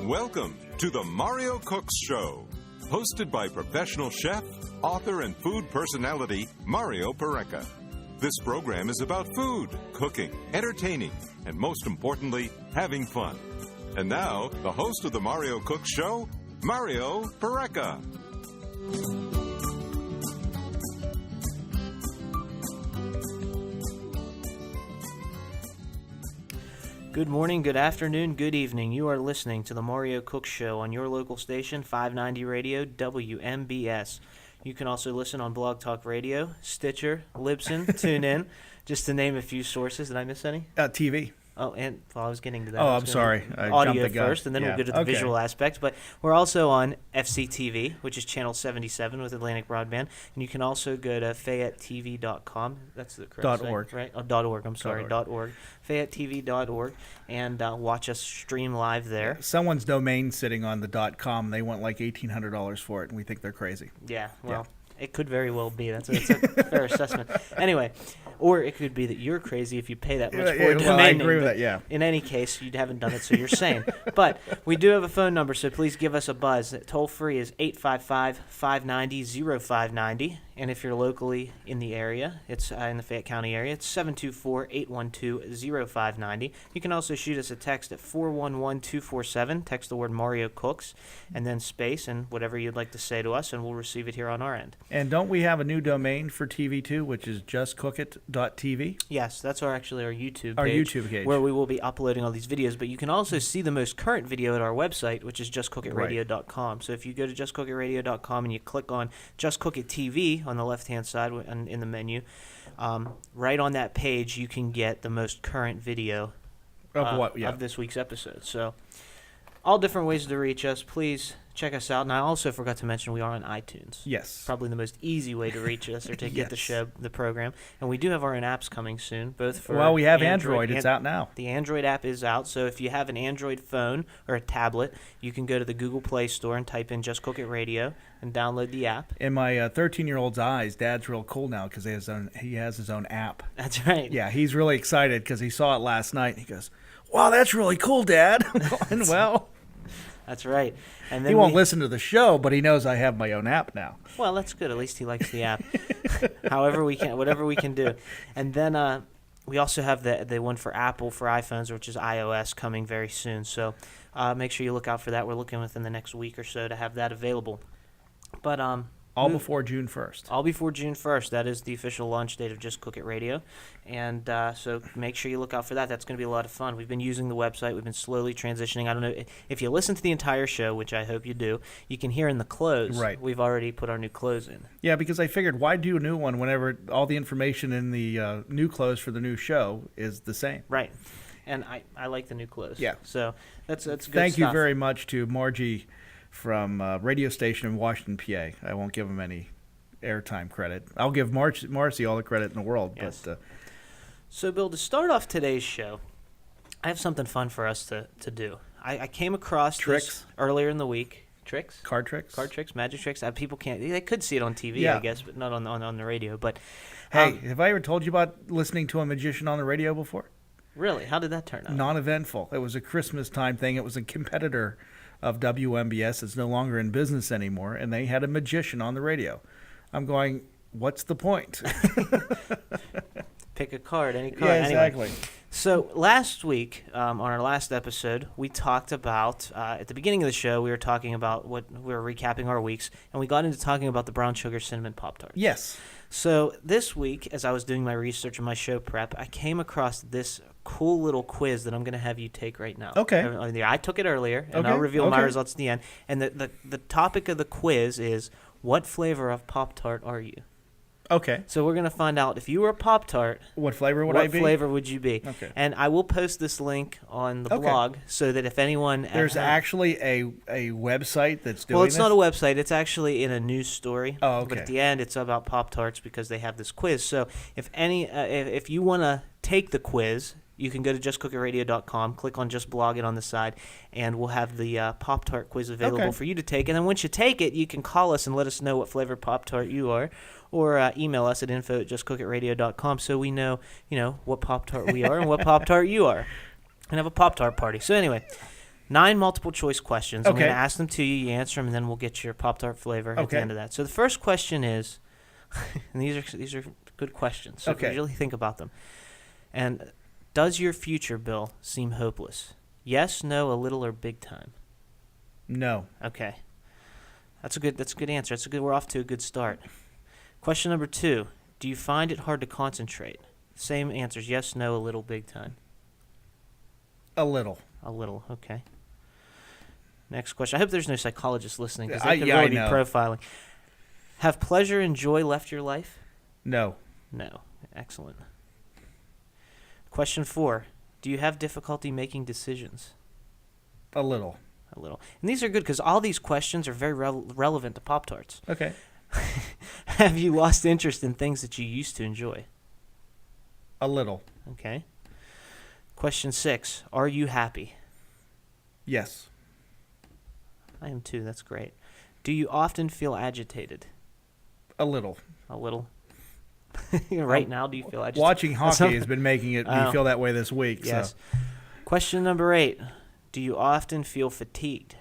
Welcome to the Mario Cooks Show, hosted by professional chef, author, and food personality Mario Pereca. This program is about food, cooking, entertaining, and most importantly, having fun. And now, the host of the Mario Cooks Show, Mario Pereca. Good morning, good afternoon, good evening. You are listening to the Mario Cooks Show on your local station, 590 Radio, WMBS. You can also listen on Blog Talk Radio, Stitcher, Libsyn, TuneIn, just to name a few sources. Did I miss any? TV. Oh, and I was getting to that. Oh, I'm sorry. I audio jumped the gun first, and then we'll go to the visual aspect. But we're also on FCTV, which is channel 77 with Atlantic Broadband. And you can also go to FayetteTV.com. That's the correct site, .org. right? Oh, .org. I'm sorry. .org. FayetteTV.org. And watch us stream live there. Yeah, someone's domain sitting on the .com. They want like $1,800 for it, and we think they're crazy. Yeah, well, it could very well be. That's a fair assessment. Anyway, or it could be that you're crazy if you pay that much for a domain name. I agree with that, yeah. In any case, you haven't done it, so you're sane. But we do have a phone number, so please give us a buzz. Toll-free is 855-590-0590. And if you're locally in the area, it's in the Fayette County area, it's 724-812-0590. You can also shoot us a text at 411-247. Text the word Mario Cooks and then space and whatever you'd like to say to us, and we'll receive it here on our end. And don't we have a new domain for TV too, which is justcookit.tv? Yes, that's actually our YouTube page. Our YouTube page. Where we will be uploading all these videos. But you can also see the most current video at our website, which is justcookitradio.com. So if you go to justcookitradio.com and you click on Just Cook It TV on the left-hand side in the menu, right on that page you can get the most current video of this week's episode. So all different ways to reach us. Please check us out. And I also forgot to mention we are on iTunes. Yes. Probably the most easy way to reach us or to get the program. And we do have our own apps coming soon, both for we have Android. It's out now. The Android app is out. So if you have an Android phone or a tablet, you can go to the Google Play Store and type in Just Cook It Radio and download the app. In my 13-year-old's eyes, Dad's real cool now because he has his own app. That's right. Yeah, he's really excited because he saw it last night. And he goes, "Wow, that's really cool, Dad." And well... That's right. And then he won't listen to the show, but he knows I have my own app now. Well, that's good. At least he likes the app. However we can, whatever we can do. And then we also have the one for Apple for iPhones, which is iOS, coming very soon. So make sure you look out for that. We're looking within the next week or so to have that available. But all before June 1st. All before June 1st. That is the official launch date of Just Cook It Radio. And so make sure you look out for that. That's going to be a lot of fun. We've been using the website. We've been slowly transitioning. I don't know. If you listen to the entire show, which I hope you do, you can hear in the close. Right. We've already put our new close in. Yeah, because I figured why do a new one whenever all the information in the new close for the new show is the same. Right. And I like the new close. Yeah. So that's good Thank stuff. you very much to Margie from radio station in Washington, PA. I won't give him any airtime credit. I'll give Marcy all the credit in the world. Yes. But so, Bill, to start off today's show, I have something fun for us to do. I came across this earlier in the week. Tricks? Card tricks? Card tricks, magic tricks. People can't. They could see it on TV, I guess, but not on the radio. But hey, have I ever told you about listening to a magician on the radio before? Really? How did that turn out? Non-eventful. It was a Christmas time thing. It was a competitor of WMBS. It's no longer in business anymore, and they had a magician on the radio. I'm going, what's the point? Pick a card, any card. Yeah, exactly. Anyway, so last week, on our last episode, we talked about, at the beginning of the show, we were talking about we were recapping our weeks, and we got into talking about the brown sugar cinnamon Pop-Tarts. Yes. So this week, as I was doing my research and my show prep, I came across this cool little quiz that I'm going to have you take right now. Okay. I took it earlier, and I'll reveal my results at the end. And the topic of the quiz is, what flavor of Pop-Tart are you? Okay. So we're going to find out if you were a Pop-Tart, what flavor would I be? What flavor would you be? Okay. And I will post this link on the blog so that if anyone... There's actually a website that's doing this? Well, it's not a website. It's actually in a news story. Oh, okay. But at the end, it's about Pop-Tarts because they have this quiz. So if you want to take the quiz... You can go to justcookitradio.com, click on Just Blog It on the side, and we'll have the Pop-Tart quiz available for you to take. And then once you take it, you can call us and let us know what flavor Pop-Tart you are, or email us at info@justcookitradio.com so we know, what Pop-Tart we are and what Pop-Tart you are, and have a Pop-Tart party. So anyway, 9 multiple choice questions. I'm Okay. going to ask them to you. You answer them, and then we'll get your Pop-Tart flavor at the Okay. end of that. So the first question is, and these are good questions. So Okay. really think about them. And does your future, Bill, seem hopeless? Yes, no, a little, or big time? No. Okay. That's a good answer. We're off to a good start. Question number 2. Do you find it hard to concentrate? Same answers. Yes, no, a little, big time. A little. A little. Okay. Next question. I hope there's no psychologists listening because I they could really be know. profiling. Have pleasure and joy left your life? No. No. Excellent. Question 4. Do you have difficulty making decisions? A little. A little. And these are good because all these questions are very relevant to Pop-Tarts. Okay. Have you lost interest in things that you used to enjoy? A little. Okay. Question 6. Are you happy? Yes. I am too. That's great. Do you often feel agitated? A little. A little. Right now, do you feel agitated? Watching hockey has been making me feel that way this week. Yes. So. Question number 8. Do you often feel fatigued?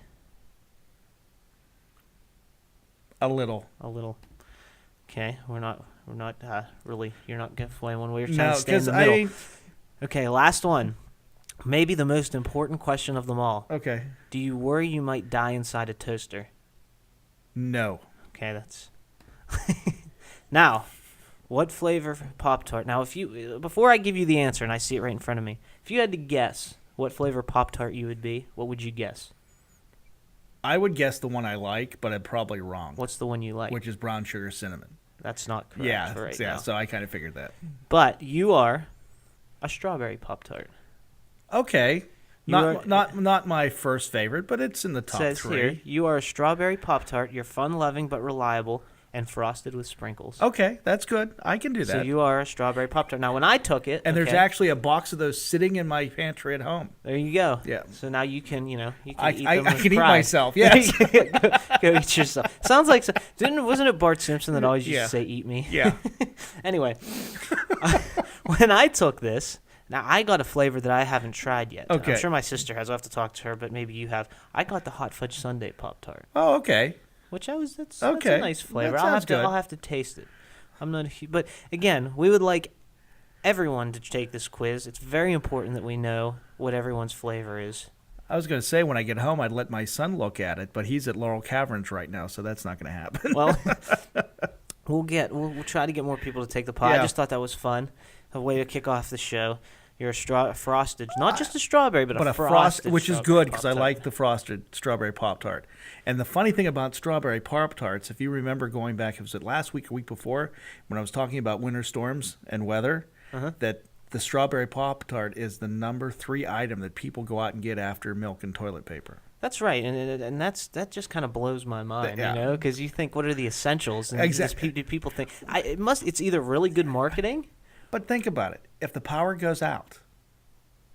A little. A little. Okay, we're not really. You're not going to play one way. You're trying No, to stay in because the middle. Okay, last one. Maybe the most important question of them all. Okay. Do you worry you might die inside a toaster? No. Okay, that's. Now, what flavor Pop-Tart? Now, before I give you the answer, and I see it right in front of me, if you had to guess what flavor Pop-Tart you would be, what would you guess? I would guess the one I like, but I'm probably wrong. What's the one you like? Which is brown sugar cinnamon. That's not correct. Yeah. for right Yeah. now. So I kind of figured that. But you are a strawberry Pop-Tart. Okay. Not my first favorite, but it's in the top Says 3. here, you are a strawberry Pop-Tart. You're fun-loving but reliable and frosted with sprinkles. Okay, that's good. I can do that. So you are a strawberry Pop-Tart. Now, when I took it, and there's okay, actually a box of those sitting in my pantry at home. there you go. Yeah. So now you can, eat them I with can eat pride. myself. Yes. Go eat yourself. Sounds like wasn't it Bart Simpson that always used Yeah. to say "eat me"? Yeah. Anyway, when I took this, now I got a flavor that I haven't tried yet. Okay. I'm sure my sister has. I'll have to talk to her, but maybe you have. I got the hot fudge sundae Pop-Tart, Oh, okay. which that's Okay. a nice flavor. That sounds good. I'll have to taste it. I'm not, but again, we would like everyone to take this quiz. It's very important that we know what everyone's flavor is. I was going to say when I get home, I'd let my son look at it, but he's at Laurel Caverns right now, so that's not going to happen. Well, we'll try to get more people to take the pot. Yeah. I just thought that was fun, a way to kick off the show. You're a frosted, not just a strawberry, but a frosted, which is strawberry good because I Pop-Tart. like the frosted strawberry Pop-Tart. And the funny thing about strawberry Pop-Tarts, if you remember going back, was it last week or week before, when I was talking about winter storms and weather, that the strawberry Pop-Tart is the number 3 item that people go out and get after milk and toilet paper. That's right, and that just kind of blows my mind, Yeah. because you think, what are the essentials? And Exactly. do people think it's either really good marketing? But think about it. If the power goes out,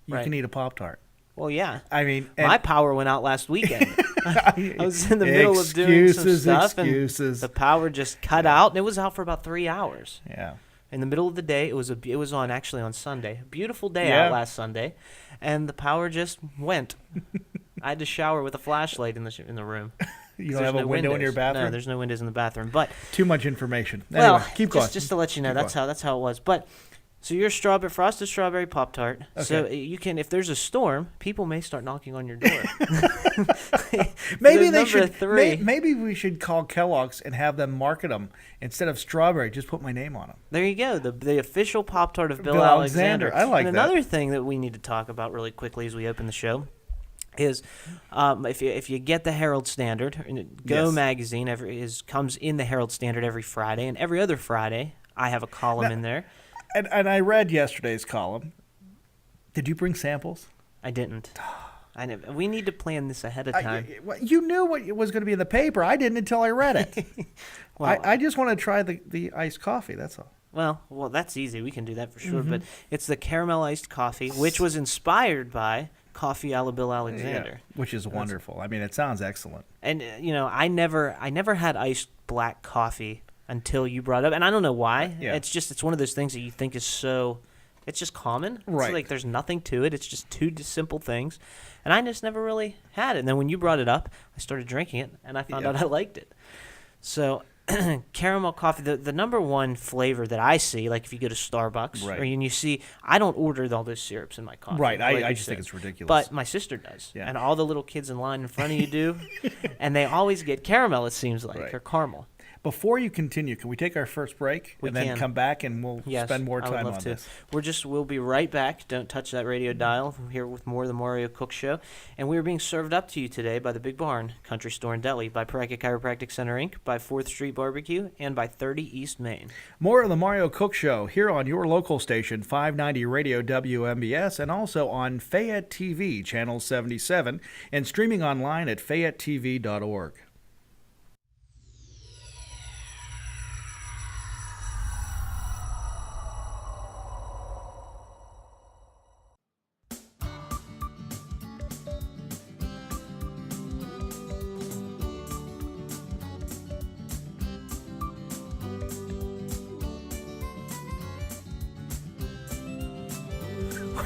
you Right. can eat a Pop-Tart. Well, yeah. I mean, My power went out last weekend. I was in the middle of doing some stuff, excuses. and the power just cut out, and it was out for about 3 hours. Yeah. In the middle of the day, it was on Sunday. A beautiful day Yeah. out last Sunday, and the power just went. I had to shower with a flashlight in the room. You don't have a window in your bathroom? No, there's no windows in the bathroom. But Too much information. Anyway, well, keep going. just to let you know, Keep that's how it was. But so you're frosted strawberry Pop-Tart. So Okay. you can, if there's a storm, people may start knocking on your door. Maybe The they number should. 3. Maybe we should call Kellogg's and have them market them instead of strawberry. Just put my name on them. There you go, the official Pop-Tart of Bill Bill Alexander. Alexander. I like and that. another thing that we need to talk about really quickly as we open the show is if you get the Herald Standard, Go Yes. magazine comes in the Herald Standard every Friday, and every other Friday I have a column in there. And I read yesterday's column. Did you bring samples? I didn't. We need to plan this ahead of time. You knew what was going to be in the paper. I didn't until I read it. Well, I just want to try the iced coffee. That's all. Well, that's easy. We can do that for sure. Mm-hmm. But it's the caramel iced coffee, which was inspired by Coffee a la Bill Alexander. Yeah, which is wonderful. I mean, it sounds excellent. And I never had iced black coffee until you brought it up, and I don't know why. Yeah. It's one of those things that you think is so It's just common. Right. It's like there's nothing to it. It's just two simple things. And I just never really had it. And then when you brought it up, I started drinking it, and I found out I liked it. So caramel coffee, the number one flavor that I see, like if you go to Starbucks, Right. or you see, I don't order all those syrups in my coffee. Right. Like I just think it's ridiculous. But my sister does. Yeah. And all the little kids in line in front of you do. And they always get caramel, it seems like, Right. or caramel. Before you continue, can we take our first break We and then can. come back and we'll Yes, spend more I would time love on to. this? We'll be right back. Don't touch that radio dial. I'm here with more of the Mario Cook Show. And we are being served up to you today by the Big Barn Country Store and Deli, by Pareca Chiropractic Center, Inc., by 4th Street Barbecue, and by 30 East Main. More of the Mario Cook Show here on your local station, 590 Radio WMBS, and also on Fayette TV, Channel 77, and streaming online at fayettetv.org.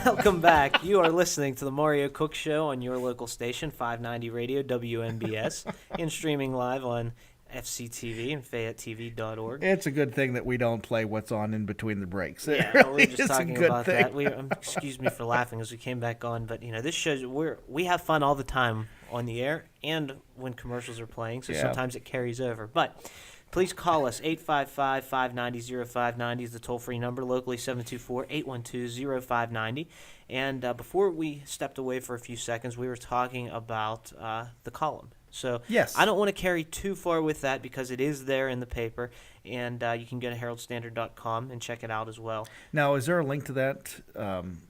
Welcome back. You are listening to the Mario Cook Show on your local station, 590 Radio WMBS, and streaming live on FCTV and FayetteTV.org. It's a good thing that we don't play what's on in between the breaks. Yeah, It we really were just is a talking good about thing. that. Excuse me for laughing as we came back on, but this shows we have fun all the time on the air and when commercials are playing, so Yeah. sometimes it carries over. But please call us. 855-590-0590 is the toll-free number. Locally, 724-812-0590. And before we stepped away for a few seconds, we were talking about the column. So Yes. I don't want to carry too far with that because it is there in the paper, and you can go to heraldstandard.com and check it out as well. Now, is there a link to that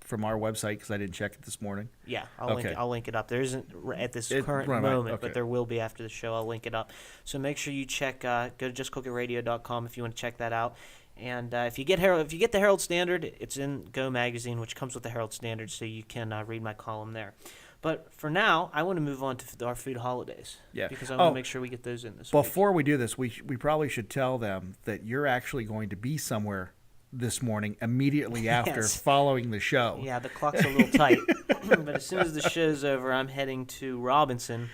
from our website? Because I didn't check it this morning. Yeah, Okay. I'll link it up. There isn't at this Right, current right, moment, okay. but there will be after the show. I'll link it up. So make sure you check. Go to justcookitradio.com if you want to check that out. And if you get the Herald Standard, it's in Go Magazine, which comes with the Herald Standard, so you can read my column there. But for now, I want to move on to our food holidays. Yeah. Because I want to make sure we get those in this week. Before we do this, we probably should tell them that you're actually going to be somewhere this morning immediately after Yes. following the show. Yeah, the clock's a little tight. But as soon as the show's over, I'm heading to Robinson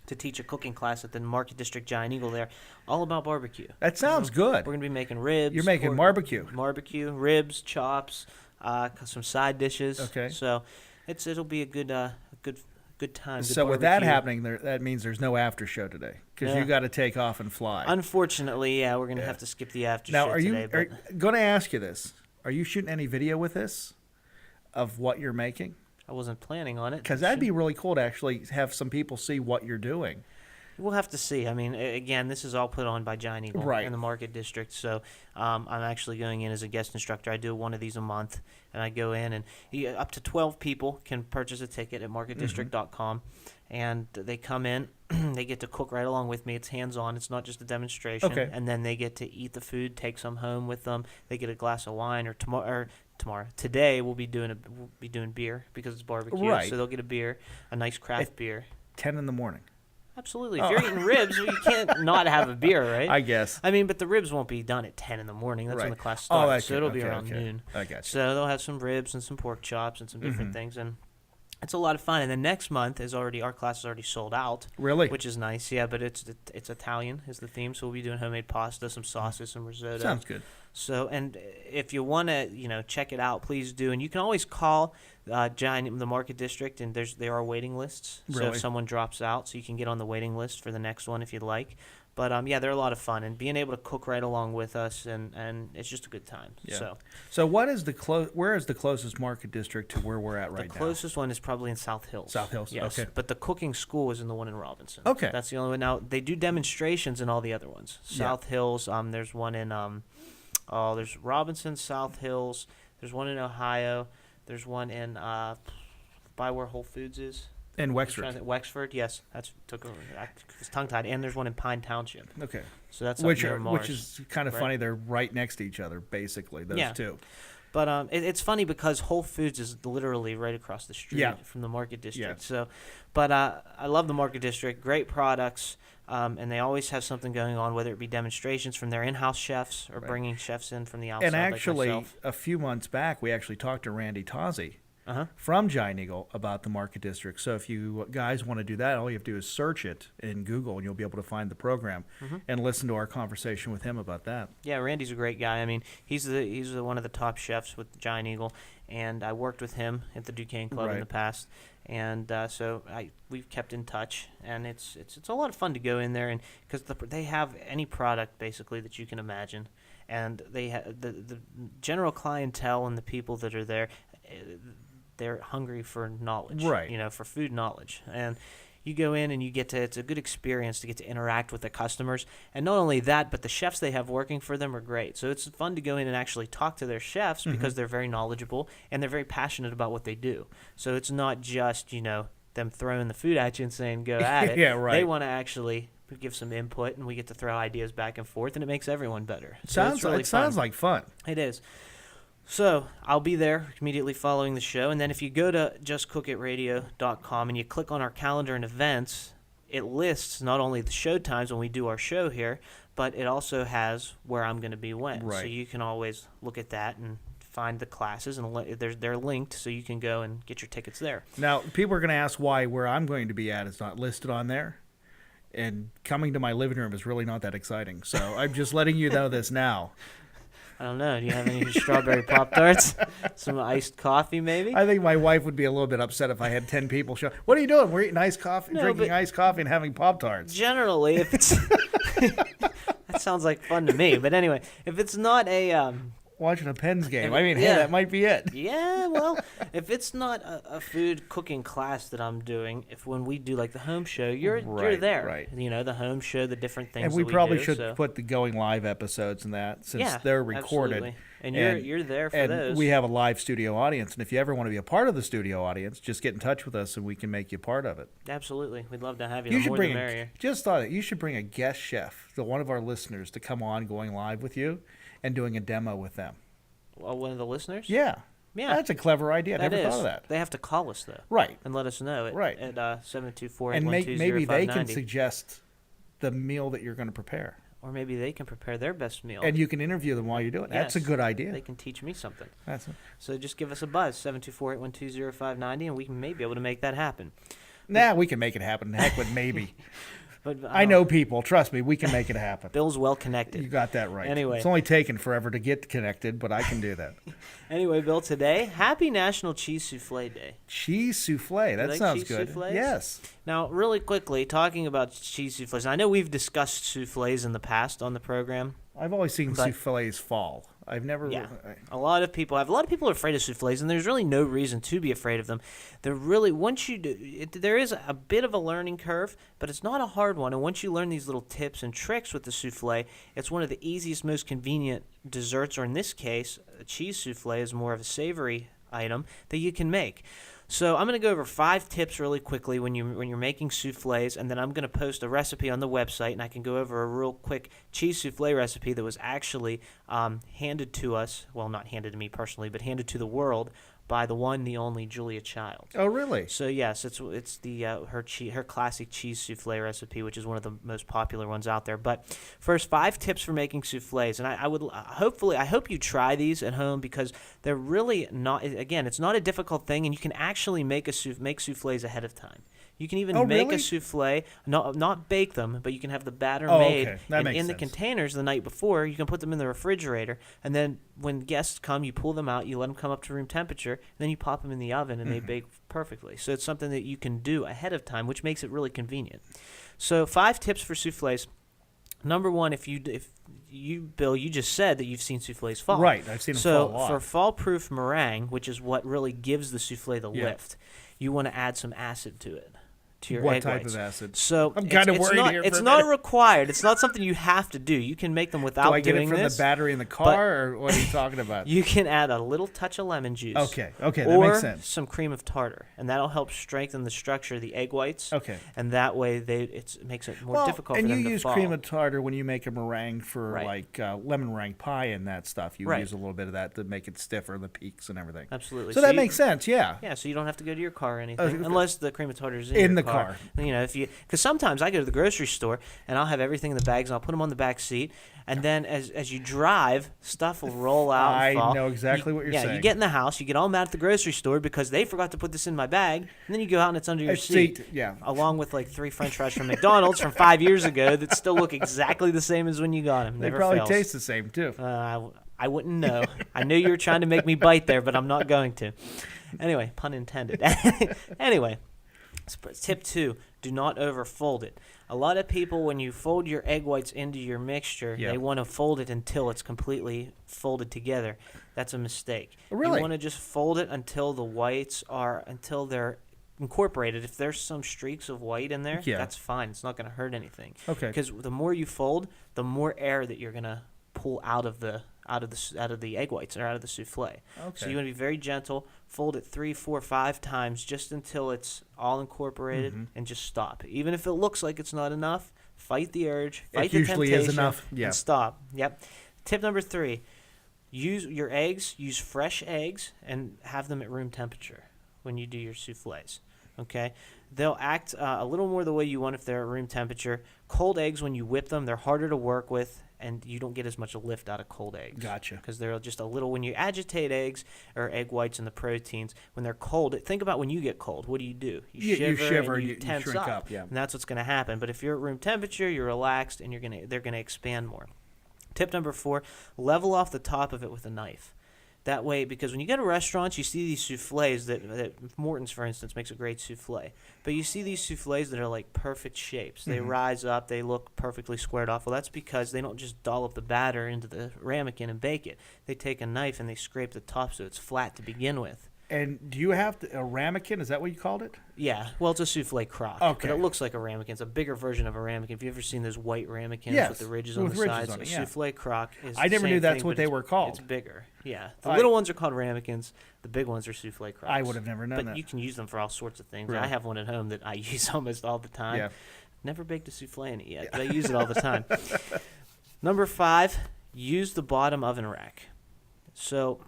to teach a cooking class at the Market District Giant Eagle there, all about barbecue. That sounds good. We're going to be making ribs. You're making barbecue. Barbecue, ribs, chops, some side dishes. Okay. So it'll be a good time. So with that happening, that means there's no after show today because Yeah. you got to take off and fly. Unfortunately, yeah, we're going to have to skip the after Now, show today. But going to ask you this? Are you shooting any video with this of what you're making? I wasn't planning on it. Because that'd be really cool to actually have some people see what you're doing. We'll have to see. I mean, again, this is all put on by Giant Eagle Right. in the Market District. So I'm actually going in as a guest instructor. I do one of these a month, and I go in, and up to 12 people can purchase a ticket at marketdistrict.com. And they come in, they get to cook right along with me. It's hands-on. It's not just a demonstration. Okay. And then they get to eat the food, take some home with them. They get a glass of wine, or today we'll be doing beer because it's barbecue. Right. So they'll get a beer, a nice craft beer. 10 in the morning. Absolutely. If you're eating ribs, well, you can't not have a beer, right? I guess. I mean, but the ribs won't be done at 10 in the morning. That's when Right. the class Oh, starts. okay, So it'll be okay, around okay. noon. I got you. So they'll have some ribs and some pork chops and some different things. And it's a lot of fun. And then next month our class is already sold out. Really? Which is nice. Yeah, but it's Italian is the theme. So we'll be doing homemade pasta, some sauces, some risotto. Sounds good. So, and if you want to, check it out, please do. And you can always call the Market District, and there are waiting lists. So Really? if someone drops out, so you can get on the waiting list for the next one if you'd like. But yeah, they're a lot of fun, and being able to cook right along with us, and it's just a good time. Yeah. So what is where is the closest Market District to where we're at right now? The closest one is probably in South Hills. South Hills, yes. okay. But the cooking school is in the one in Robinson. Okay. That's the only one. Now, they do demonstrations in all the other ones. South Hills, there's one in, there's Robinson, South Hills, there's one in Ohio, there's one in, by where Whole Foods is. In Wexford. Wexford, yes. It's tongue-tied. And there's one in Pine Township. Okay. So that's Which up near Mars. is kind of funny. They're right next to each other, basically, those two. But it's funny because Whole Foods is literally right across the street from the Market District. Yes. So, but I love the Market District. Great products, and they always have something going on, whether it be demonstrations from their in-house chefs or bringing chefs in from the outside. And actually, like myself. a few months back, we actually talked to Randy Tozzi from Giant Eagle about the Market District. So if you guys want to do that, all you have to do is search it in Google, and you'll be able to find the program and listen to our conversation with him about that. Yeah, Randy's a great guy. I mean, he's one of the top chefs with Giant Eagle, and I worked with him at the Duquesne Club in the past, and so we've kept in touch, and it's a lot of fun to go in there, and because they have any product basically that you can imagine, and they the general clientele and the people that are there. They're hungry for knowledge, for food knowledge. And you go in and it's a good experience to get to interact with the customers. And not only that, but the chefs they have working for them are great. So it's fun to go in and actually talk to their chefs because they're very knowledgeable and they're very passionate about what they do. So it's not just, them throwing the food at you and saying, go at it. They want to actually give some input, and we get to throw ideas back and forth, and it makes everyone better. It sounds like fun. It is. So I'll be there immediately following the show, and then if you go to justcookitradio.com and you click on our calendar and events, it lists not only the show times when we do our show here, but it also has where I'm going to be when. Right. So you can always look at that and find the classes, and they're linked, so you can go and get your tickets there. Now, people are going to ask why where I'm going to be at is not listed on there, and coming to my living room is really not that exciting. So I'm just letting you know this now. I don't know. Do you have any strawberry Pop-Tarts? Some iced coffee, maybe? I think my wife would be a little bit upset if I had 10 people show. What are you doing? We're eating iced coffee, drinking iced coffee, and having Pop-Tarts. Generally, if it's that sounds like fun to me. But anyway, if it's not a watching a Pens game. I mean, hey, that might be it. Yeah, well, if it's not a food cooking class that I'm doing, when we do like the home show, you're there. Right. The home show, the different things. And we probably should put the going live episodes in that since they're recorded. Absolutely. And you're there for those. And we have a live studio audience, and if you ever want to be a part of the studio audience, just get in touch with us and we can make you part of it. Absolutely. We'd love to have you. The more the merrier. Just thought it. You should bring a guest chef, one of our listeners, to come on going live with you and doing a demo with them. Well, one of the listeners? Yeah. That's a clever idea. I never thought of that. They have to call us, though. Right. And let us know at 724-812-0590. And maybe they can suggest the meal that you're going to prepare. Or maybe they can prepare their best meal. And you can interview them while you do it. That's a good idea. They can teach me something. That's it. So just give us a buzz, 724-812-0590, and we may be able to make that happen. We can make it happen. Heck with maybe. But I know people. Trust me, we can make it happen. Bill's well connected. You got that right. Anyway. It's only taken forever to get connected, but I can do that. Anyway, Bill, today, happy National Cheese Souffle Day. Cheese souffle. That sounds good. Souffles? Yes. Now, really quickly, talking about cheese souffles. I know we've discussed souffles in the past on the program. I've always seen souffles fall. I've never. Yeah. A lot of people are afraid of souffles, and there's really no reason to be afraid of them. They're really once you do, there is a bit of a learning curve, but it's not a hard one. And once you learn these little tips and tricks with the souffle, it's one of the easiest, most convenient desserts, or in this case, a cheese souffle is more of a savory item that you can make. So I'm going to go over 5 tips really quickly when you're making souffles, and then I'm going to post a recipe on the website, and I can go over a real quick cheese souffle recipe that was actually handed to us, well, not handed to me personally, but handed to the world by the one, the only Julia Child. Oh, really? So yes, it's the her classic cheese souffle recipe, which is one of the most popular ones out there. But first, 5 tips for making souffles, and I hope you try these at home because they're really not. Again, it's not a difficult thing, and you can actually make souffles ahead of time. You can even make a souffle, not bake them, but you can have the batter made in the containers the night before. You can put them in the refrigerator, and then when guests come, you pull them out, you let them come up to room temperature, and then you pop them in the oven, and they bake perfectly. So it's something that you can do ahead of time, which makes it really convenient. So 5 tips for souffles. Number 1, if you, Bill, you just said that you've seen souffles fall. Right, I've seen them fall a lot. So for fall-proof meringue, which is what really gives the souffle the lift, you want to add some acid to it. to your What egg type whites. of acid? So I'm kind of worried not, here. It's for a not minute. required. It's not something you have to do. You can make them without Do I get doing it from this. the battery in the car, or what are you talking about? You can add a little touch of lemon juice. Okay, that or makes sense. some cream of tartar, and that'll help strengthen the structure of the egg whites. Okay. And that way, it makes it more difficult for them to fall. And you use cream of tartar when you make a meringue for Right. lemon meringue pie and that stuff. You Right. use a little bit of that to make it stiffer, the peaks and everything. Absolutely. So that makes sense, yeah. Yeah, so you don't have to go to your car or anything, unless the cream of tartar is in your the car. You know, because sometimes I go to the grocery store and I'll have everything in the bags and I'll put them on the back seat, and then as you drive, stuff will roll out. And fall. I know exactly what you're saying. Yeah, you get in the house, you get all mad at the grocery store because they forgot to put this in my bag, and then you go out and it's under your seat. Yeah. Along with like 3 French fries from McDonald's from 5 years ago that still look exactly the same as when you got them. They Never probably fails. taste the same too. I wouldn't know. I knew you were trying to make me bite there, but I'm not going to. Anyway, pun intended. Anyway, tip 2, do not overfold it. A lot of people, when you fold your egg whites into your mixture, they want to fold it until it's completely folded together. That's a mistake. Really? You want to just fold it until the whites until they're incorporated. If there's some streaks of white in there, that's fine. It's not going to hurt anything. Okay. Because the more you fold, the more air that you're going to pull out of the egg whites or out of the souffle. Okay. So you want to be very gentle. Fold it 3, 4, 5 times just until it's all incorporated, and just stop. Even if it looks like it's not enough, fight the urge, fight the temptation. It usually is enough. Yeah. And stop. Yep. Tip number 3: use your eggs. Use fresh eggs and have them at room temperature when you do your souffles. Okay. They'll act a little more the way you want if they're at room temperature. Cold eggs, when you whip them, they're harder to work with, and you don't get as much lift out of cold eggs. Gotcha. Because they're just a little, when you agitate eggs or egg whites and the proteins, when they're cold, think about when you get cold. What do? You shiver and you tense shrink up. up. Yeah. And that's what's going to happen. But if you're at room temperature, you're relaxed, and they're going to expand more. Tip number 4, level off the top of it with a knife. That way, because when you go to restaurants, you see these souffles that Morton's, for instance, makes a great souffle. But you see these souffles that are like perfect shapes. They rise up. They look perfectly squared off. Well, that's because they don't just dollop the batter into the ramekin and bake it. They take a knife and they scrape the top so it's flat to begin with. And do you have a ramekin? Is that what you called it? Yeah. Well, it's a souffle crock. Okay. But it looks like a ramekin. It's a bigger version of a ramekin. Have you ever seen those white ramekins with the ridges on the sides? On it, a souffle crock is I never the knew same that's thing, what but they were called. It's bigger. Yeah. The little ones are called ramekins. The big ones are souffle crocks. I would have never known that. But you can use them for all sorts of things. Really? I have one at home that I use almost all the time. Yeah. Never baked a souffle in it yet, but I use it all the time. Number 5, use the bottom oven rack. So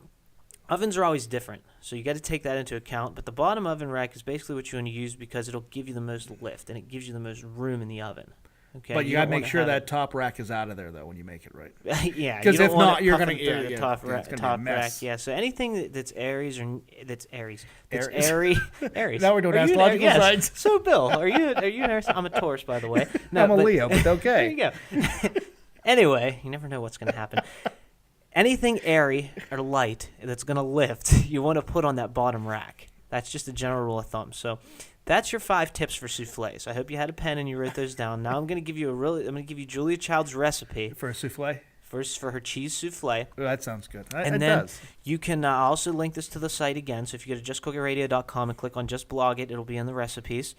ovens are always different, so you got to take that into account. But the bottom oven rack is basically what you want to use because it'll give you the most lift and it gives you the most room in the oven. Okay. But you got to make sure that top rack is out of there though when you make it, right? Yeah. Because if not, you're going going to to top rack. Yeah. So anything that's airy. Aries. Now we're doing astrological signs. So Bill, are you an Aries? I'm a Taurus, by the way. No, I'm a Leo, but okay. There you go. Anyway, you never know what's going to happen. Anything airy or light that's going to lift, you want to put on that bottom rack. That's just a general rule of thumb. So that's your 5 tips for souffles. I hope you had a pen and you wrote those down. Now I'm going to give you Julia Child's recipe for a souffle. First for her cheese souffle. Oh, that sounds good. And it then does. You can also link this to the site again. So if you go to justcookitradio.com and click on Just Blog It, it'll be in the recipes.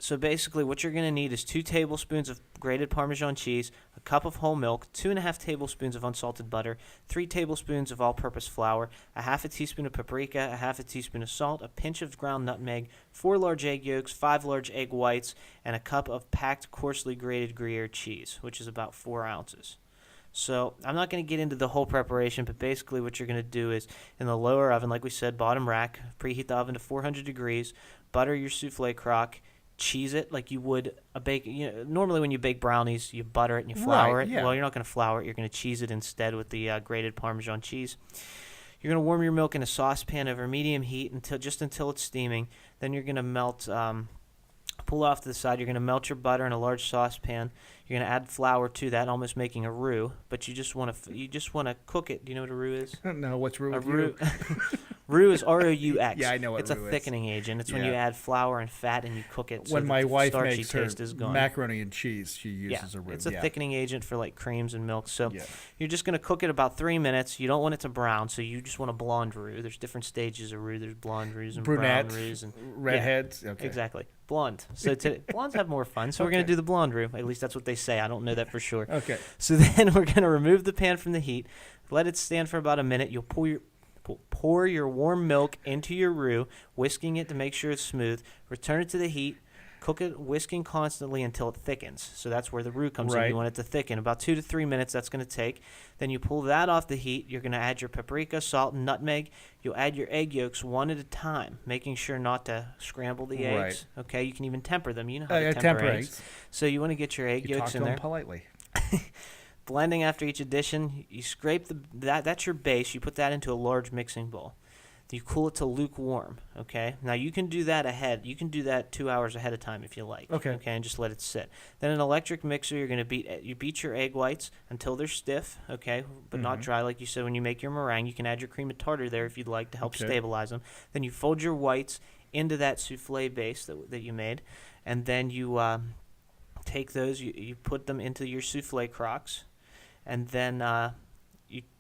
So basically what you're going to need is 2 tablespoons of grated Parmesan cheese, a cup of whole milk, 2.5 tablespoons of unsalted butter, 3 tablespoons of all-purpose flour, a half a teaspoon of paprika, a half a teaspoon of salt, a pinch of ground nutmeg, 4 large egg yolks, 5 large egg whites, and a cup of packed coarsely grated Gruyere cheese, which is about 4 ounces. So I'm not going to get into the whole preparation, but basically what you're going to do is in the lower oven, like we said, bottom rack, preheat the oven to 400 degrees, butter your souffle crock, cheese it like you would a bake. Normally when you bake brownies, you butter it and you flour it. Yeah. Well, you're not going to flour it. You're going to cheese it instead with the grated Parmesan cheese. You're going to warm your milk in a saucepan over medium heat until it's steaming. Then you're going to melt. Pull off to the side. You're going to melt your butter in a large saucepan. You're going to add flour to that, almost making a roux. But you just want to cook it. Do you know what a roux is? No, what's roux? A roux. Roux is R-O-U-X. Yeah, I know what it's roux a is. thickening agent. It's when you Yeah. add flour and fat and you cook it so When that my the wife starchy makes her taste is gone. macaroni and cheese, she uses a roux. It's a thickening agent for like creams and milk. So Yeah. you're just going to cook it about 3 minutes. You don't want it to brown, so you just want a blonde roux. There's different stages of roux. There's blonde roux and Brunette, brown roux. And, redheads. Yeah, Okay. exactly. Blonde. So blondes have more fun, so we're going to do the blonde roux. At least that's what they say. I don't know that for sure. Okay. So then we're going to remove the pan from the heat. Let it stand for about a minute. You'll pour your warm milk into your roux, whisking it to make sure it's smooth. Return it to the heat. Cook it, whisking constantly until it thickens. So that's where the roux comes in. You want it to thicken. About 2 to 3 minutes, that's going to take. Then you pull that off the heat. You're going to add your paprika, salt, and nutmeg. You'll add your egg yolks one at a time, making sure not to scramble the eggs. Okay, you can even temper them. You know how to temper eggs. So you want to get your egg yolks in there. Talk to them politely. Blending after each addition, you scrape that's your base. You put that into a large mixing bowl. You cool it to lukewarm, okay? Now, you can do that ahead. You can do that 2 hours ahead of time if you like. Okay, and just let it sit. Then an electric mixer, you're going to beat your egg whites until they're stiff, okay, but not dry. Like you said, when you make your meringue, you can add your cream of tartar there if you'd like to help stabilize them. Then you fold your whites into that souffle base that you made, and then you take those, you put them into your souffle crocs, and then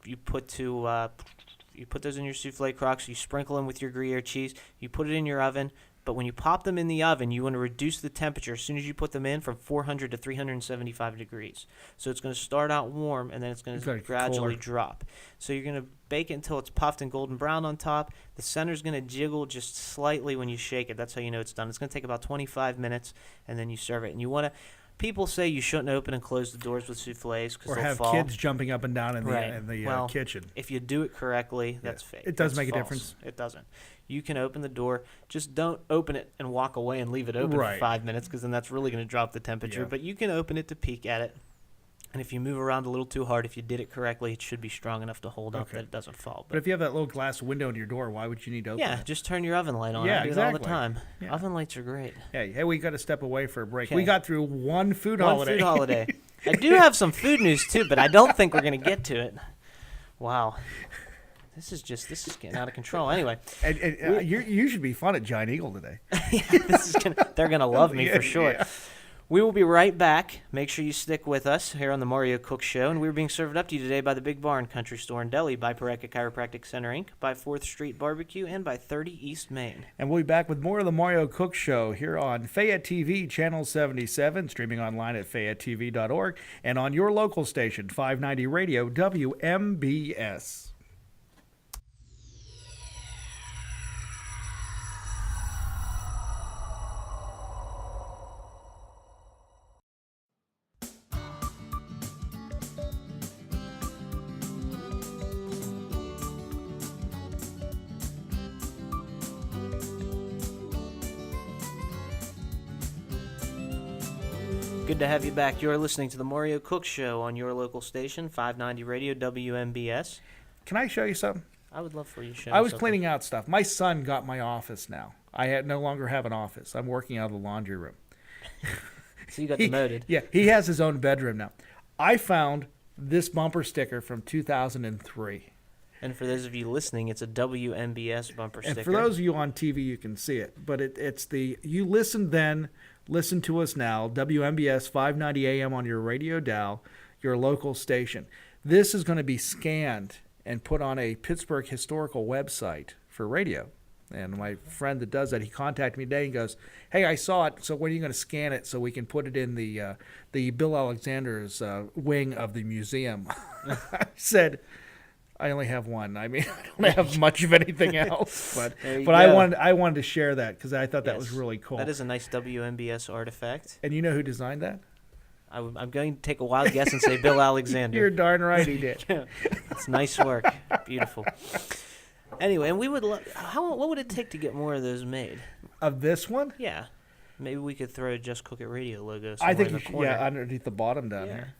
you put those in your souffle crocs. You sprinkle them with your Gruyere cheese. You put it in your oven. But when you pop them in the oven, you want to reduce the temperature as soon as you put them in from 400 to 375 degrees. So it's going to start out warm, and then it's going to gradually drop. So you're going to bake it until it's puffed and golden brown on top. The center's going to jiggle just slightly when you shake it. That's how you know it's done. It's going to take about 25 minutes, and then you serve it. And you want to... People say you shouldn't open and close the doors with soufflés because they'll fall. Or have kids jumping up and down in the kitchen. If you do it correctly, that's fake. It does make a difference. It doesn't. You can open the door. Just don't open it and walk away and leave it open for 5 minutes because then that's really going to drop the temperature. Yeah. But you can open it to peek at it. And if you move around a little too hard, if you did it correctly, it should be strong enough to hold up that it doesn't fall. But if you have that little glass window in your door, why would you need to open it? Yeah, just turn your oven light on. Yeah, I do it all the time. Yeah. Oven lights are great. Hey, we got to step away for a break. We got through one food holiday. I do have some food news, too, but I don't think we're going to get to it. Wow. This is getting out of control. Anyway. And you should be fun at Giant Eagle today. They're going to love me for sure. Yeah. We will be right back. Make sure you stick with us here on the Mario Cook Show. And we're being served up to you today by the Big Barn Country Store and Deli, by Pareca Chiropractic Center, Inc., by 4th Street Barbecue, and by 30 East Main. And we'll be back with more of the Mario Cook Show here on Fayette TV, Channel 77, streaming online at FayetteTV.org, and on your local station, 590 Radio, WMBS. Good to have you back. You're listening to the Mario Cook Show on your local station, 590 Radio, WMBS. Can I show you something? I would love for you to show I was something. cleaning out stuff. My son got my office now. I no longer have an office. I'm working out of the laundry room. So you got demoted. Yeah, he has his own bedroom now. I found this bumper sticker from 2003. And for those of you listening, it's a WMBS bumper sticker. And for those of you on TV, you can see it. But it's the You Listened Then, Listen to Us Now, WMBS 590 AM on your radio dial, your local station. This is going to be scanned and put on a Pittsburgh historical website for radio. And my friend that does that, he contacted me today and goes, "Hey, I saw it, so when are you going to scan it so we can put it in the Bill Alexander's wing of the museum?" I said, I only have one. I mean, I don't have much of anything else, but I wanted to share that because I thought that was really cool. That is a nice WMBS artifact. And you know who designed that? I'm going to take a wild guess and say Bill Alexander. You're darn right he did. Yeah. It's nice work. Beautiful. Anyway, and we would what would it take to get more of those made? Of this one? Yeah. Maybe we could throw a Just Cook It Radio logo I think in the you should, corner. underneath the bottom down here.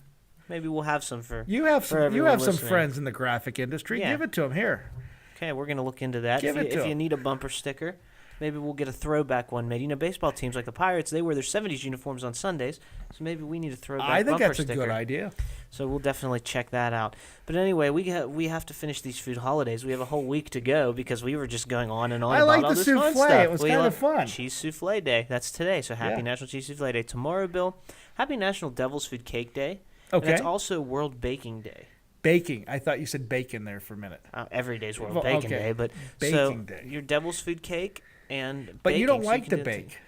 Maybe we'll have some for You have some listening. friends in the graphic industry. Yeah. Give it to them here. Okay, we're going to look into that. Give it to if you them. need a bumper sticker, maybe we'll get a throwback one made. Baseball teams like the Pirates, they wear their 70s uniforms on Sundays, so maybe we need a throwback I think bumper that's a sticker. good idea. So we'll definitely check that out. But anyway, we have to finish these food holidays. We have a whole week to go because we were just going on and on I about like all the this fun souffle. stuff. It was We kind love of fun. Cheese Souffle Day. That's today. So happy Yeah. National Cheese Souffle Day. Tomorrow, Bill, happy National Devil's Food Cake Day. Okay. And it's also World Baking Day. Baking. I thought you said bacon there for a minute. Every day's World Well, Bacon okay. Day, but Baking Day. your Devil's Food Cake and But baking, you don't so like can to do it too. bake.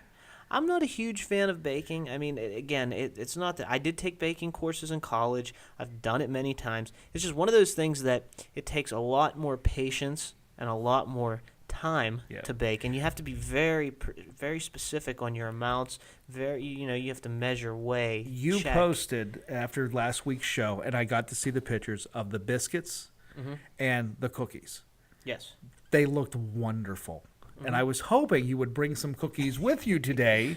I'm not a huge fan of baking. I mean, again, it's not that I did take baking courses in college. I've done it many times. It's just one of those things that it takes a lot more patience and a lot more time to bake, and you have to be very, very specific on your amounts. You have to measure, weigh. You check. posted after last week's show, and I got to see the pictures of the biscuits and the cookies. Yes. They looked wonderful. And I was hoping you would bring some cookies with you today,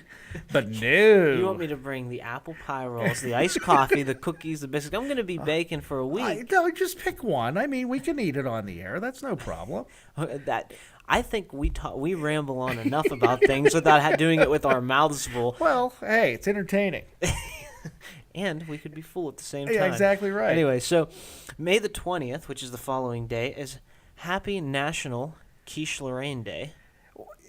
but no. You want me to bring the apple pie rolls, the iced coffee, the cookies, the biscuits? I'm going to be baking for a week. No, just pick one. I mean, we can eat it on the air. That's no problem. I think we ramble on enough about things without doing it with our mouths full. Well, hey, it's entertaining. And we could be full at the same time. Yeah, exactly right. Anyway, so May the 20th, which is the following day, is Happy National Quiche Lorraine Day.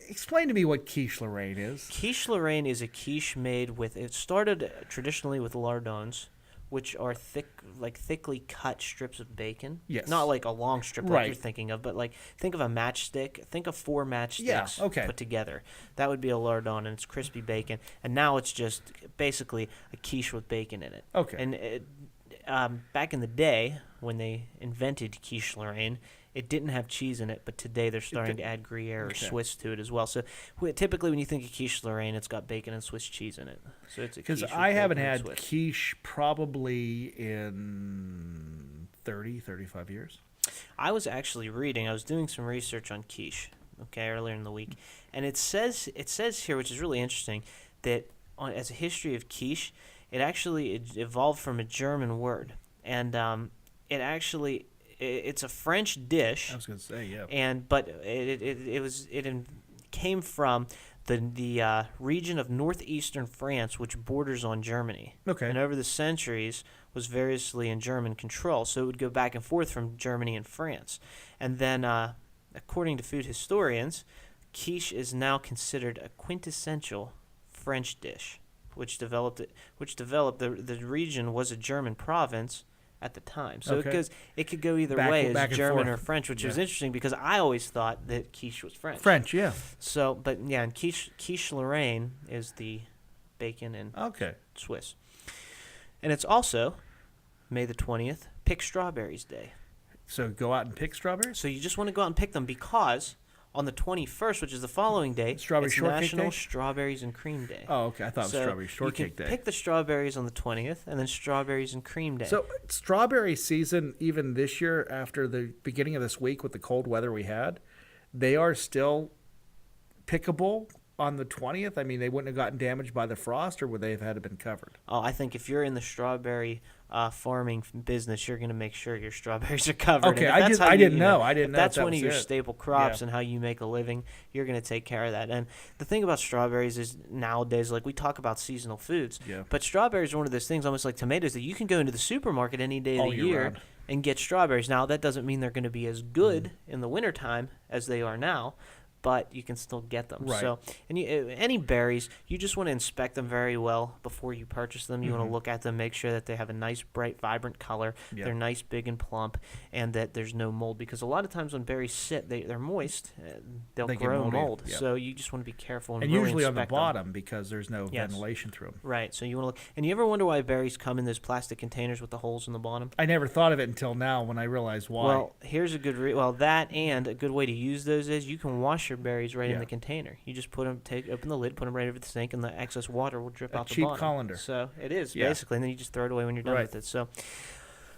Explain to me what quiche Lorraine is. Quiche Lorraine is a quiche made with, it started traditionally with lardons, which are thickly cut strips of bacon. Yes. Not like a long strip like you're thinking of, but think of a matchstick. Think of 4 matchsticks put together. That would be a lardon, and it's crispy bacon. And now it's just basically a quiche with bacon in it. Okay. And back in the day, when they invented quiche Lorraine, it didn't have cheese in it, but today they're starting to add Gruyere or Swiss to it as well. So typically when you think of quiche Lorraine, it's got bacon and Swiss cheese in it. So it's a quiche with I haven't bacon and had Swiss. quiche probably in 30, 35 years. I was actually reading. I was doing some research on quiche, earlier in the week, and it says here, which is really interesting, that as a history of quiche, it evolved from a German word, and it's a French dish. I was going to say, yeah. But it came from the region of northeastern France, which borders on Germany. Okay. And over the centuries was variously in German control, so it would go back and forth from Germany and France. And then, according to food historians, quiche is now considered a quintessential French dish, which developed. The region was a German province at the time. So it could go either way, as German or French, which was interesting because I always thought that quiche was French. French, yeah. So, but yeah, and quiche Lorraine is the bacon and Swiss. And it's also May the 20th, Pick Strawberries Day. So go out and pick strawberries? So you just want to go out and pick them because on the 21st, which is the following day, it's National Strawberries and Cream Day. Oh, okay. I thought it was Strawberry Shortcake Day. You can pick the strawberries on the 20th, and then Strawberries and Cream Day. So strawberry season, even this year, after the beginning of this week with the cold weather we had, they are still pickable on the 20th. I mean, they wouldn't have gotten damaged by the frost, or would they have had to been covered? Oh, I think if you're in the strawberry farming business, you're going to make sure your strawberries are covered. Okay, I didn't know. I didn't know. That's one of your staple crops and how you make a living. You're going to take care of that. And the thing about strawberries is nowadays, like we talk about seasonal foods, but strawberries are one of those things, almost like tomatoes, that you can go into the supermarket any day of the year and get strawberries. Now, that doesn't mean they're going to be as good in the wintertime as they are now, but you can still get them. Right. So, and any berries, you just want to inspect them very well before you purchase them. You want to look at them, make sure that they have a nice, bright, vibrant color. Yep. They're nice, big, and plump, and that there's no mold. Because a lot of times when berries sit, they're moist. They'll grow mold. Yep. So you just want to be careful and really usually on the inspect bottom because there's no ventilation through them. Right. So you want to look. And you ever wonder why berries come in those plastic containers with the holes in the bottom? I never thought of it until now when I realized why. Well, here's a good that and a good way to use those is you can wash your berries right in the container. You just put them, open the lid, put them right over the sink, and the excess water will drip out the bottom. A cheap colander. So it is basically, and then you just throw it away when you're done with it. So,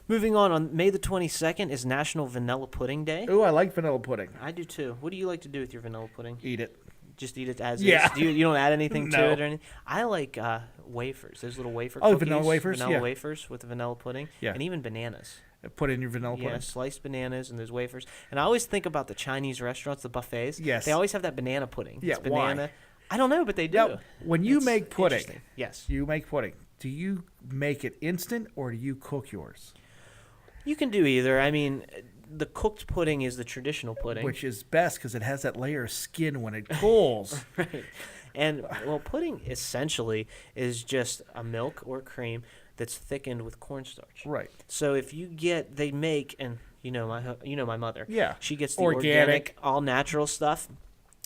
moving on May the 22nd is National Vanilla Pudding Day. Ooh, I like vanilla pudding. I do too. What do you like to do with your vanilla pudding? Eat it. Just eat it as is? You don't add anything to it or anything? I like wafers. Those little wafer cookies. Vanilla wafers? Vanilla wafers with the vanilla pudding. Yeah. And even bananas. Put in your vanilla pudding? Yeah, sliced bananas and those wafers. And I always think about the Chinese restaurants, the buffets. Yes. They always have that banana pudding. Yeah, it's banana. why? I don't know, but they do. Now, when you It's make pudding, interesting. Yes. you make pudding. Do you make it instant or do you cook yours? You can do either. I mean, the cooked pudding is the traditional pudding. Which is best because it has that layer of skin when it cools. Right. And, well, pudding essentially is just a milk or cream that's thickened with cornstarch. Right. So if you get, they make, and you know my mother. Yeah. She gets the Organic. all natural stuff.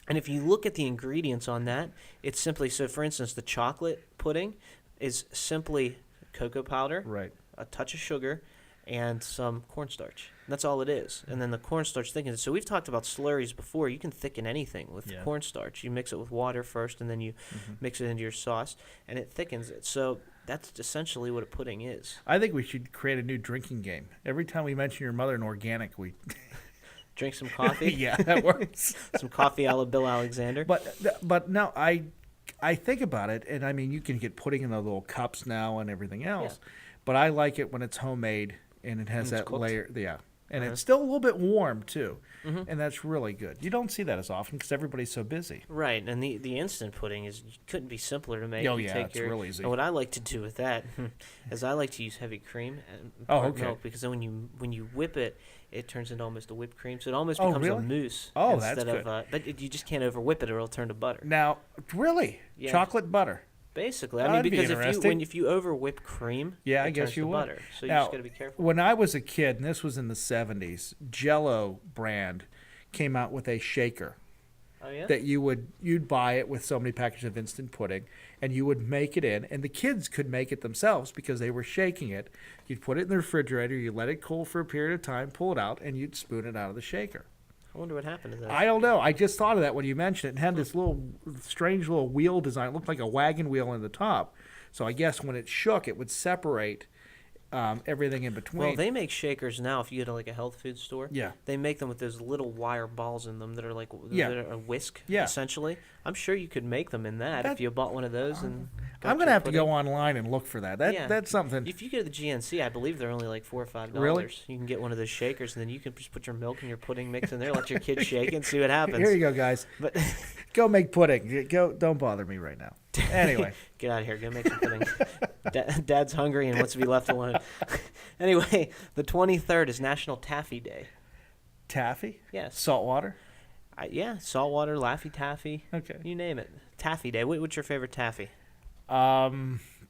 And if you look at the ingredients on that, it's simply, so for instance, the chocolate pudding is simply cocoa powder, Right. a touch of sugar, and some cornstarch. That's all it is. And then the cornstarch thickens. So we've talked about slurries before. You can thicken anything with cornstarch. You mix it with water first, and then you mix it into your sauce, and it thickens it. So that's essentially what a pudding is. I think we should create a new drinking game. Every time we mention your mother and organic, we... Drink some coffee. Yeah, that works. Some coffee a la Bill Alexander. But no, I think about it, and I mean, you can get pudding in the little cups now and everything else. Yeah. But I like it when it's homemade and it has When it's that cooked? layer. Yeah. And it's still a little bit warm, too. And that's really good. You don't see that as often because everybody's so busy. Right, and the instant pudding couldn't be simpler to make. Oh, You yeah, take it's real easy. And what I like to do with that is I like to use heavy cream and okay. milk, because then when you whip it, it turns into almost a whipped cream. So it almost Oh, becomes really? a mousse. Oh, instead that's of, good. but you just can't over whip it, or it'll turn to butter. Now, really? Yeah. Chocolate butter? Basically, Oh, I mean, that'd be because interesting. if you over whip cream, Yeah, it I guess turns you to would. butter. So you Now, just got to be careful. When I was a kid, and this was in the 70s, Jell-O brand came out with a shaker. Oh yeah. That you'd buy it with so many packages of instant pudding, and you would make it in, and the kids could make it themselves because they were shaking it. You'd put it in the refrigerator, you let it cool for a period of time, pull it out, and you'd spoon it out of the shaker. I wonder what happened to that. I don't know. I just thought of that when you mentioned it. It had this little strange little wheel design. It looked like a wagon wheel in the top. So I guess when it shook, it would separate everything in between. Well, they make shakers now. If you go to like a health food store, Yeah. they make them with those little wire balls in them that are like Yeah. that are a whisk. Yeah. Essentially, I'm sure you could make them in that if you bought one of those. And I'm going to have to go online and look for that. Yeah. That's something. If you go to the GNC, I believe they're only like $4 or $5. Really? You can get one of those shakers, and then you can just put your milk and your pudding mix in there, let your kids shake it, and see what happens. Here you go, guys. But Go make pudding. Go. Don't bother me right now. Anyway. get out of here. Go make some pudding. Dad's hungry and wants to be left alone. Anyway, the 23rd is National Taffy Day. Taffy? Yes. Salt water? Yeah, saltwater, Laffy Taffy. Okay. You name it. Taffy Day. What's your favorite taffy?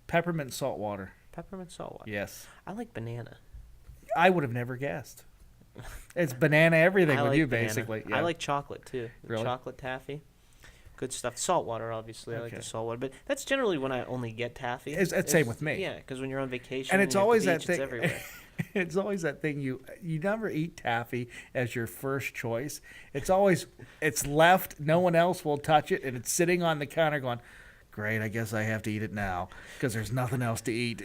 Peppermint salt water. Peppermint saltwater. Yes. I like banana. I would have never guessed. It's banana everything I with like you, banana. basically. I like chocolate, too. The Really? chocolate taffy. Good stuff. Saltwater, obviously. I like Okay. the saltwater. But that's generally when I only get taffy. It's same with me. Yeah, because when you're on vacation And it's you're at the always that beach, thing. It's everywhere. It's always that thing. You never eat taffy as your first choice. It's always left. No one else will touch it, and it's sitting on the counter going, "Great, I guess I have to eat it now because there's nothing else to eat."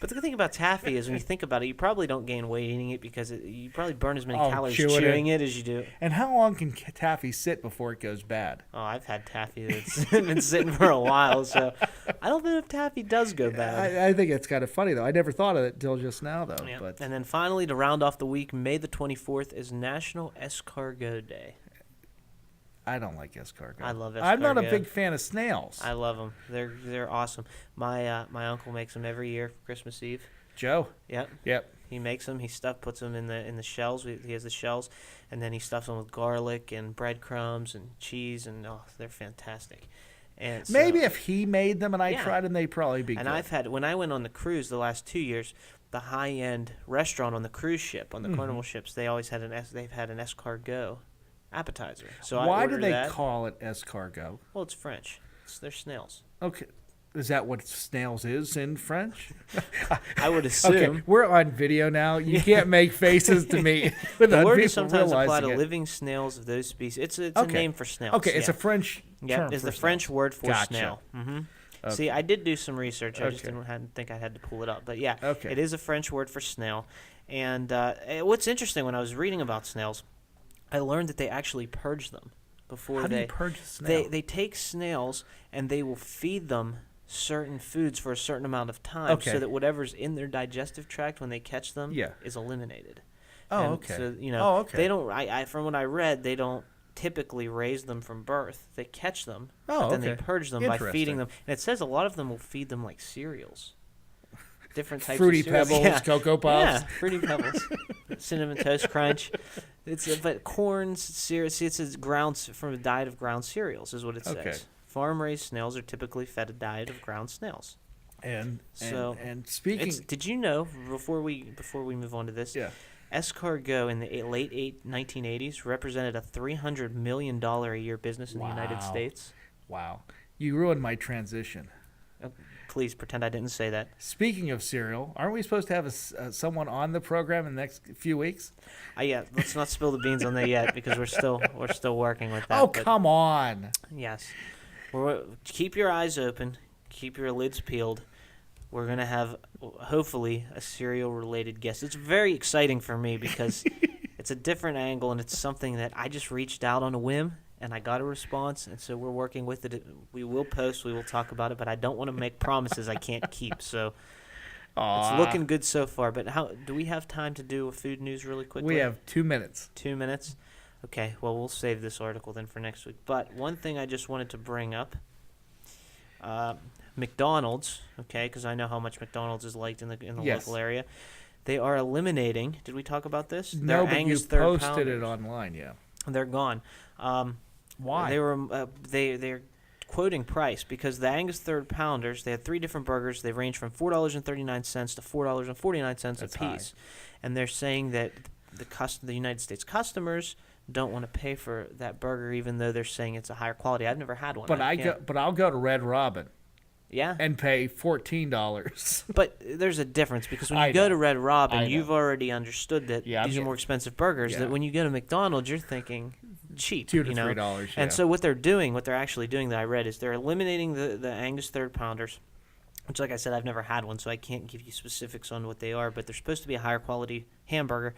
But the good thing about taffy is when you think about it, you probably don't gain weight eating it because you probably burn as many calories chewing it as you do. And how long can taffy sit before it goes bad? Oh, I've had taffy that's been sitting for a while, so I don't know if taffy does go bad. I think it's kind of funny though. I never thought of it till just now though. Yeah. But And then finally, to round off the week, May the 24th is National Escargot Day. I don't like escargot. I love I'm not a escargot. big fan of snails. I love them. They're awesome. My uncle makes them every year for Christmas Eve. Joe. Yep. Yep. He makes them. He puts them in the shells. He has the shells, and then he stuffs them with garlic and breadcrumbs and cheese, and they're fantastic. And so, Maybe if he made them and I Yeah. tried them, they'd probably be and good. I've had, when I went on the cruise the last 2 years, the high-end restaurant on the cruise ship, on the Carnival ships, they always had they've had an escargot appetizer. So I Why do ordered they that. call it escargot? Well, it's French. They're snails. Okay. Is that what snails is in French? I would assume. Okay, we're on video now. You can't make faces to me without The word people is sometimes applied realizing to it. living snails of those species. It's a Okay. name for snails. Okay, it's yeah. a French Yeah, term is for the French snails. word for Gotcha. snail. Mm-hmm. Okay. See, I did do some research. I just Okay. didn't think I had to pull it up. But yeah, Okay. it is a French word for snail. And what's interesting, when I was reading about snails, I learned that they actually purge them before How do they you purge a snail? They take snails and they will feed them certain foods for a certain amount of time so that whatever's in their digestive tract when they catch them is eliminated. Oh, okay. So, they don't, from what I read, they don't typically raise them from birth. They catch them, but then they purge them by feeding them. And it says a lot of them will feed them like cereals. Different types Fruity of cereals. Pebbles, Cocoa Puffs. Yeah, Fruity Pebbles. Cinnamon Toast Crunch. But corn, cereals, it says from a diet of ground cereals is what it says. Okay. Farm-raised snails are typically fed a diet of ground snails. And speaking, did you know before we move on to this? Yeah. Escargot in the late 1980s represented a $300 million a year business in the United States. Wow. You ruined my transition. Please pretend I didn't say that. Speaking of cereal, aren't we supposed to have someone on the program in the next few weeks? Yeah, let's not spill the beans on that yet because we're still working with that. Oh, come on. Yes. Keep your eyes open. Keep your lids peeled. We're going to have, hopefully, a cereal-related guest. It's very exciting for me because it's a different angle, and it's something that I just reached out on a whim, and I got a response, and so we're working with it. We will post. We will talk about it, but I don't want to make promises I can't keep. So it's looking good so far. But do we have time to do a food news really quickly? We have 2 minutes. 2 minutes? Okay, well, we'll save this article then for next week. But one thing I just wanted to bring up, McDonald's, okay, because I know how much McDonald's is liked in the local area. They are eliminating, did we talk about this? No, but you posted it online, yeah. They're gone. Why? They're quoting price because the Angus third pounders, they had 3 different burgers. They range from $4.39 to $4.49 a piece. High. And they're saying that the United States customers don't want to pay for that burger, even though they're saying it's a higher quality. I've never had one. But I'll go to Red Robin. Yeah. And pay $14. But there's a difference because when you go to Red Robin, you've already understood that these are more expensive burgers. Yeah. That when you go to McDonald's, you're thinking cheap. $2 to $3. Yeah. And so what they're actually doing that I read is they're eliminating the Angus third pounders, which, like I said, I've never had one, so I can't give you specifics on what they are. But they're supposed to be a higher quality hamburger.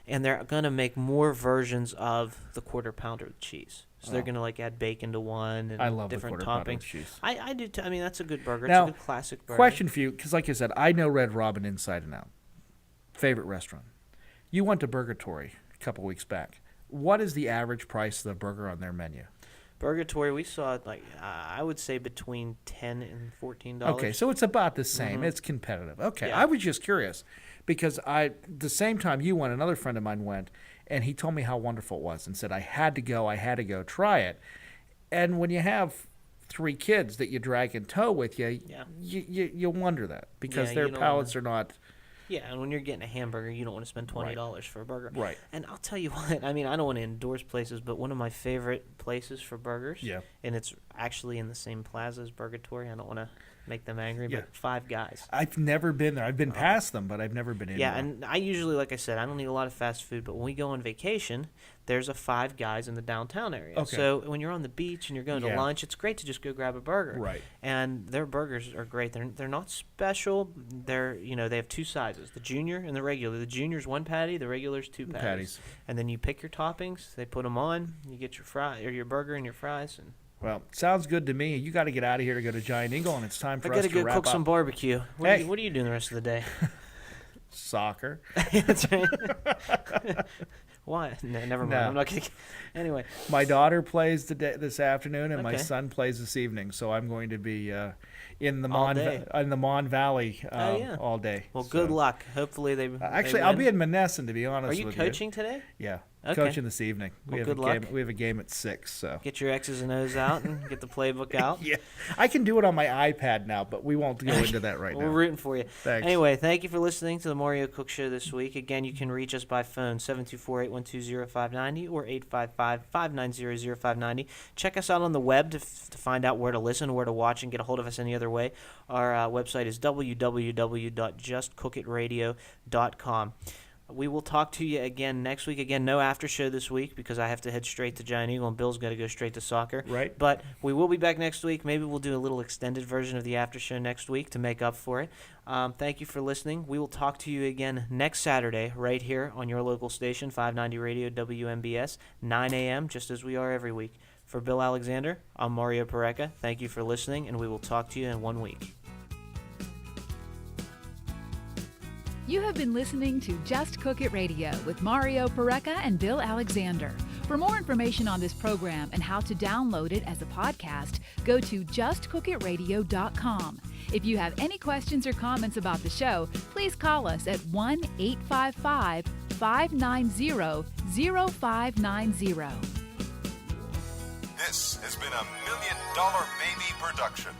And they're going to make more versions of the quarter pounder with cheese. So they're going to add bacon to one and I love different the quarter toppings. Pounder with cheese. I do too. I mean, that's a good burger. Now, it's a good classic burger. Question for you, because like I said, I know Red Robin inside and out. Favorite restaurant. You went to Burgatory a couple weeks back. What is the average price of the burger on their menu? Burgatory, we saw it I would say between $10 and $14. Okay, so it's about the same. Mm-hmm. It's competitive. Okay, yeah. I was just curious. Because the same time you went, another friend of mine went, and he told me how wonderful it was and said, I had to go try it. And when you have 3 kids that you drag in tow with you, you wonder that because their palates are not. Yeah, and when you're getting a hamburger, you don't want to spend $20 for a burger. Right. And I'll tell you what, I mean, I don't want to endorse places, but one of my favorite places for burgers, and it's actually in the same plaza as Burgatory. I don't want to make them angry, but Five Guys. I've never been there. I've been past them, but I've never been in there. Yeah, and I usually, like I said, I don't eat a lot of fast food, but when we go on vacation, there's a Five Guys in the downtown area. Okay. So when you're on the beach and you're going to lunch, it's great to just go grab a burger. Right. And their burgers are great. They're not special. They have 2 sizes, the junior and the regular. The junior's 1 patty, the regular's 2 patties. And then you pick your toppings, they put them on, you get your burger and your fries, and well, sounds good to me. You got to get out of here to go to Giant Eagle, and it's time for us to wrap up. I got to go cook some barbecue. What are you doing the rest of the day? Soccer. That's right. Why? No, never mind. No. I'm not kidding. Anyway. My daughter plays this afternoon, and my son plays this evening, so I'm going to be in the Mon Valley all day. Well, good luck. Hopefully they actually, I'll be in Monessen, to be honest with you. Are you coaching today? Yeah. Okay. Coaching this evening. Good luck. We have a game at 6. So get your X's and O's out and get the playbook out. Yeah, I can do it on my iPad now, but we won't go into that right now. We're rooting for you. Thanks. Anyway, thank you for listening to the Mario Cook Show this week. Again, you can reach us by phone 724-812-0590 or 855-590-0590. Check us out on the web to find out where to listen, where to watch, and get a hold of us any other way. Our website is www.justcookitradio.com. We will talk to you again next week. Again, no after show this week because I have to head straight to Giant Eagle and Bill's got to go straight to soccer. Right. But we will be back next week. Maybe we'll do a little extended version of the after show next week to make up for it. Thank you for listening. We will talk to you again next Saturday right here on your local station, 590 Radio WMBS, 9 a.m., just as we are every week. For Bill Alexander, I'm Mario Pareca. Thank you for listening, and we will talk to you in 1 week. You have been listening to Just Cook It Radio with Mario Pareca and Bill Alexander. For more information on this program and how to download it as a podcast, go to justcookitradio.com. If you have any questions or comments about the show, please call us at 1-855-590-0590. This has been a $1 Million Baby production.